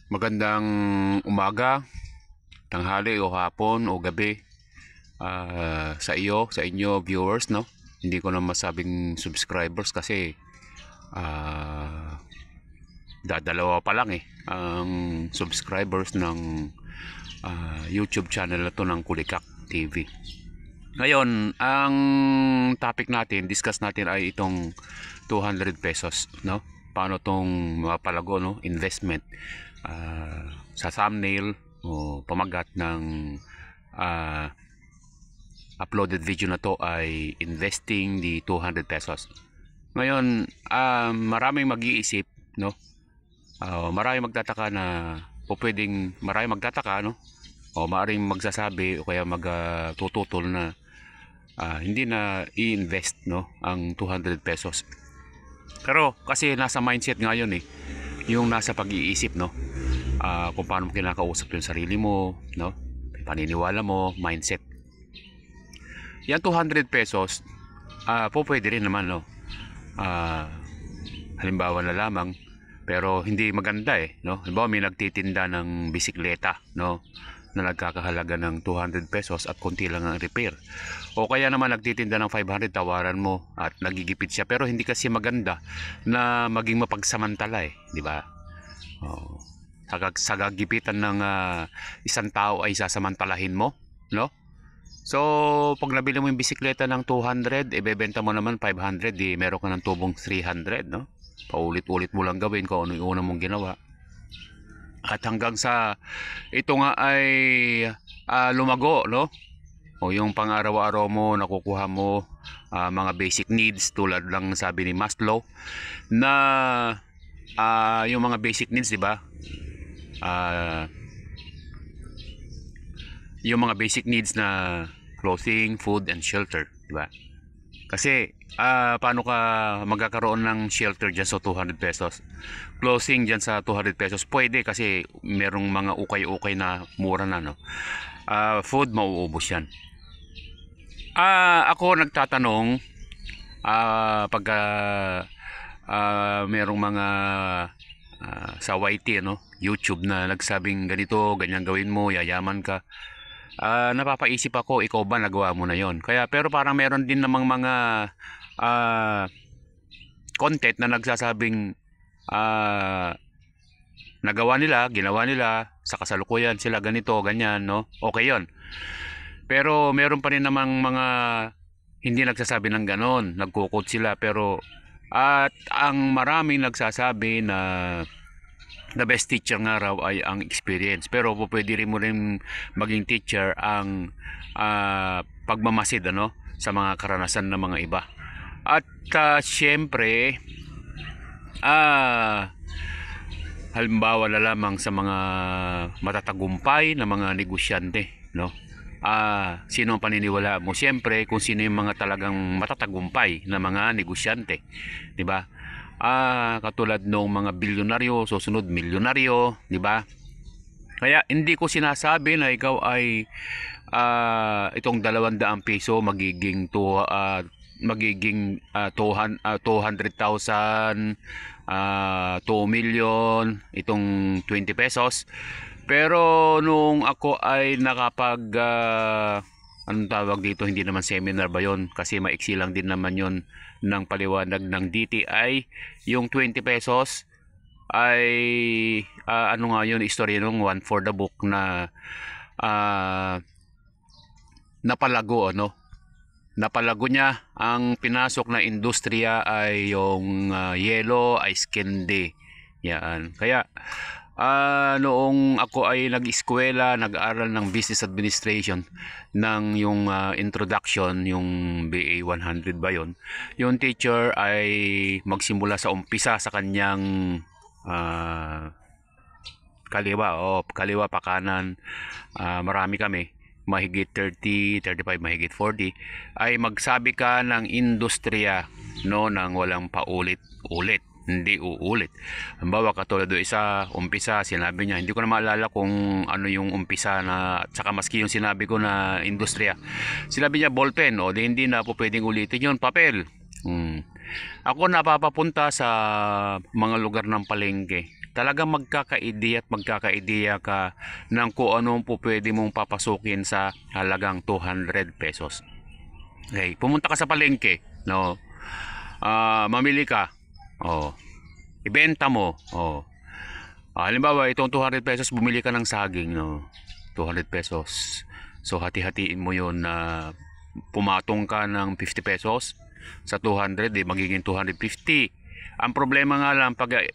Magandang umaga, tanghali o hapon o gabi sa inyo viewers, no? Hindi ko na masabing subscribers kasi ah, dadalawa pa lang ang subscribers ng YouTube channel na to ng Kulikak TV. Ngayon, ang topic natin, discuss natin ay itong 200 pesos, no? Paano tong mapalago, no? Investment. Sa thumbnail o pamagat ng uh, uploaded video na to ay investing the 200 pesos. Ngayon, maraming mag-iisip, no? Maraming magtataka na maraming magtataka, no? O maaaring magsasabi o kaya magtututol na hindi na i-invest, no, ang 200 pesos. Pero kasi nasa mindset ngayon yung nasa pag-iisip, no, kung paano mo kinakausap yung sarili mo, no, paniniwala mo, mindset. Yan 200 pesos, po pwede rin naman, no, halimbawa na lamang, pero hindi maganda no. Halimbawa may nagtitinda ng bisikleta, no, na nagkakahalaga ng 200 pesos at konti lang ang repair. O kaya naman nagtitinda ng 500, tawaran mo at nagigipit siya. Pero hindi kasi maganda na maging mapagsamantala di ba? Sa gagipitan ng isang tao ay sasamantalahin mo, no? So, pag nabili mo yung bisikleta ng 200, ibebenta mo naman 500, meron ka ng tubong 300, no? Paulit-ulit mo lang gawin kung ano yung una mong ginawa. At hanggang sa ito nga ay lumago, no? O yung pang-araw-araw mo nakukuha mo mga basic needs tulad lang sabi ni Maslow na yung mga basic needs, di ba? Yung mga basic needs na clothing, food, and shelter, di ba? Kasi paano ka magkakaroon ng shelter dyan sa 200 pesos? Clothing dyan sa 200 pesos pwede kasi merong mga ukay-ukay na mura na, no? Food, mauubos yan. Ako nagtatanong pagka merong mga sa YT, no, YouTube na nagsabing ganito, ganyan gawin mo, yayaman ka. Napapaisip ako, ikaw ba nagawa mo na yon? Kaya pero parang meron din namang mga content na nagsasabing nagawa nila, ginawa nila, sa kasalukuyan sila ganito, ganyan, no? Okay yon. Pero meron pa rin namang mga hindi nagsasabi ng ganon, nagkukot sila. Pero at ang maraming nagsasabi na the best teacher nga raw ay ang experience. Pero pwede rin mo rin maging teacher ang pagmamasid, ano, sa mga karanasan ng mga iba. At syempre halimbawa na lamang sa mga matatagumpay na mga negosyante, no? Sino ang paniniwala mo? Siyempre kung sino yung mga talagang matatagumpay na mga negosyante, di ba? Katulad ng mga bilyonaryo, susunod milyonaryo, di ba? Kaya hindi ko sinasabi na ikaw ay itong 200 piso magiging 200,000, 2 million, itong 20 pesos. Pero nung ako ay nakapag anong tawag dito, hindi naman seminar ba yon? Kasi maiksi lang din naman yon ng paliwanag ng DTI. Yung 20 pesos ay ano nga yun, istorya nung one for the book na napalago, ano? Napalago niya. Ang pinasok na industriya ay yung yellow ice candy. Yan. Kaya noong ako ay nag-eskwela, nag-aaral ng business administration ng yung introduction, yung BA 100 ba yun, yung teacher ay magsimula sa umpisa sa kanyang kaliwa pa kanan, marami kami, mahigit 30, 35, mahigit 40, ay magsabi ka ng industriya, no, nang walang paulit-ulit, hindi uulit. Halimbawa katulad do isa, umpisa, sinabi niya, hindi ko na maalala kung ano yung umpisa na, at saka maski yung sinabi ko na industriya, sinabi niya ballpen, o di hindi na po pwedeng ulitin yun, papel. Ako napapapunta sa mga lugar ng palengke. Talagang magkakaideya at magkakaideya ka ng kung ano po pwede mong papasukin sa halagang 200 pesos. Okay, pumunta ka sa palengke, no? Mamili ka. Oh, ibenta mo. Oh. Halimbawa, itong 200 pesos, bumili ka ng saging, no? 200 pesos. So, hati-hatiin mo yun na pumatong ka ng 50 pesos sa 200, magiging 250. Ang problema nga lang, pag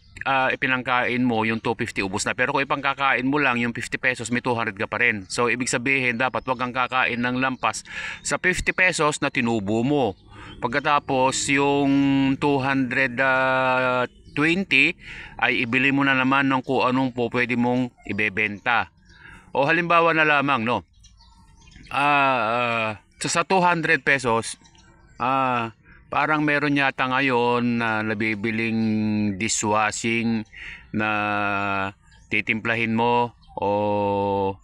ipinangkain mo, yung 250 ubos na. Pero kung ipangkakain mo lang, yung 50 pesos, may 200 ka pa rin. So, ibig sabihin, dapat wag kang kakain ng lampas sa 50 pesos na tinubo mo. Pagkatapos, yung 220 ay ibili mo na naman ng kung anong po pwede mong ibebenta. O halimbawa na lamang, no? Sa 200 pesos, parang meron yata ngayon na nabibiling dishwashing na titimplahin mo o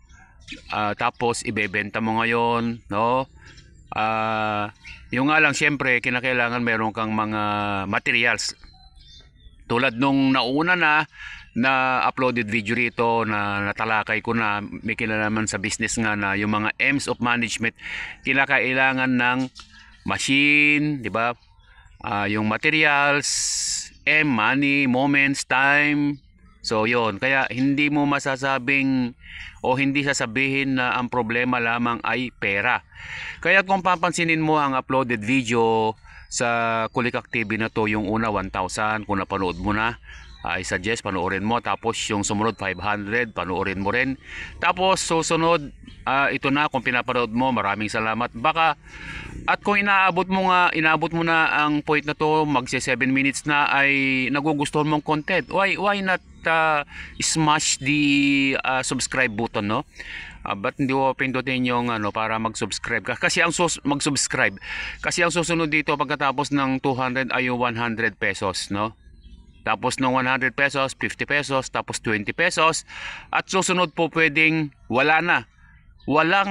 tapos ibebenta mo ngayon, no? Yung nga lang, siyempre kinakailangan meron kang mga materials tulad nung nauna na uploaded video rito na natalakay ko na may kinalaman sa business nga na yung mga M's of management, kinakailangan ng machine, di ba? Yung materials, money, moments, time. So yon, kaya hindi mo masasabing o hindi sasabihin na ang problema lamang ay pera. Kaya kung papansinin mo ang uploaded video sa Kulikak TV na to, yung una 1,000, kung napanood mo na, I suggest panoorin mo. Tapos yung sumunod 500, panoorin mo rin. Tapos susunod, ito na, kung pinapanood mo, maraming salamat. Baka at kung inaabot mo na ang point na to, magse 7 minutes na, ay nagugustuhan mong content, why not smash the subscribe button, no? Ba't hindi mo pindutin yung para mag-subscribe ka? Kasi ang mag-subscribe. Kasi ang susunod dito pagkatapos ng 200 ay yung 100 pesos, no? Tapos ng 100 pesos, 50 pesos, tapos 20 pesos. At susunod po pwedeng wala na. Walang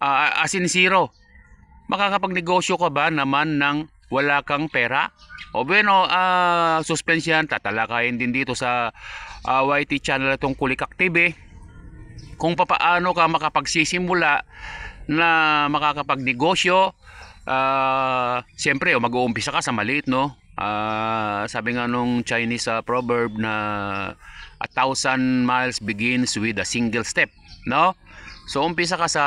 as in zero. Makakapagnegosyo ka ba naman ng wala kang pera? O bueno, suspense yan. Tatalakayin din dito sa YT channel itong Kulikak TV kung papaano ka makapagsisimula na makakapagnegosyo. Siyempre, mag-uumpisa ka sa maliit, no? Sabi nga nung Chinese proverb na 1,000 miles begins with a single step, no? So umpisa ka sa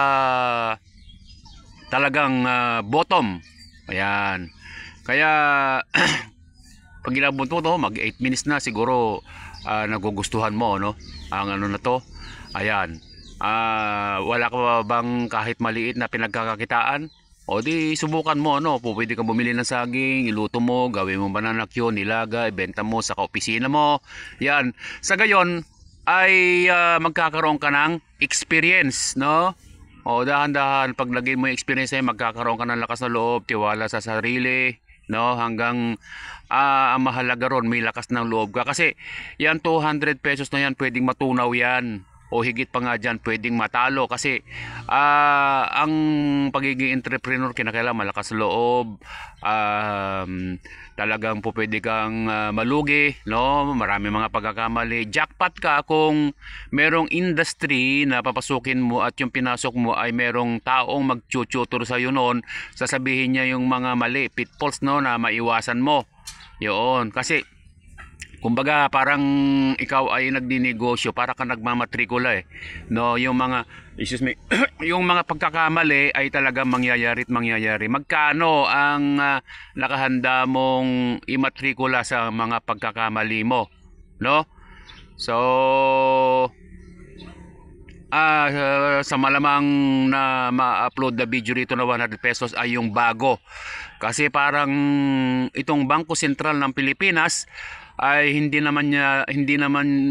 talagang bottom. Ayan. Kaya pag inabot mo to, mag 8 minutes na siguro, nagugustuhan mo, no? Ang na to. Ayan. Wala ka ba bang kahit maliit na pinagkakakitaan? O di subukan mo, no? Pwede kang bumili ng saging, iluto mo, gawin mo banana Q, nilaga, ibenta mo sa kaopisina mo. Yan. Sa gayon ay magkakaroon ka ng experience, no? O dahan-dahan paglagay mo yung experience ay magkakaroon ka ng lakas na loob, tiwala sa sarili, no? Hanggang ang mahalaga ron, may lakas ng loob ka. Kasi yan 200 pesos na yan, pwedeng matunaw yan. O higit pa nga dyan, pwedeng matalo. Kasi ang pagiging entrepreneur, kinakailangan malakas loob, talagang po pwede kang malugi, no? Marami mga pagkakamali. Jackpot ka kung merong industry na papasukin mo at yung pinasok mo ay merong taong mag-tutor sa iyo noon, sasabihin niya yung mga mali, pitfalls, no, na maiwasan mo. Yun, kasi kumbaga parang ikaw ay nagdinegosyo, para ka nagmamatrikula, no? Yung mga yung mga pagkakamali ay talagang mangyayari at mangyayari. Magkano ang nakahanda mong imatrikula sa mga pagkakamali mo, no? So sa malamang na ma-upload na video rito na 100 pesos ay yung bago. Kasi parang itong Bangko Sentral ng Pilipinas ay hindi naman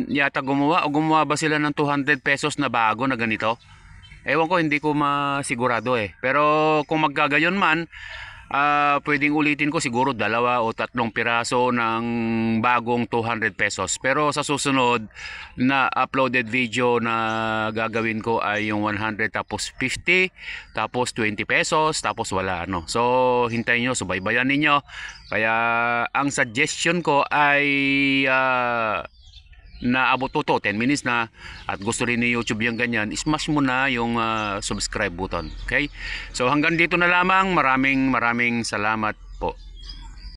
yata gumawa ba sila ng 200 pesos na bago na ganito? Ewan ko, hindi ko masigurado Pero kung magkagayon man, pwedeng ulitin ko siguro 2 o 3 piraso ng bagong 200 pesos. Pero sa susunod na uploaded video na gagawin ko ay yung 100 tapos 50 tapos 20 pesos tapos wala ano. So hintayin nyo, subaybayan ninyo. Kaya ang suggestion ko ay naabot to 10 minutes na at gusto rin ni YouTube yung ganyan, smash mo na yung subscribe button. Okay? So hanggang dito na lamang. Maraming salamat po.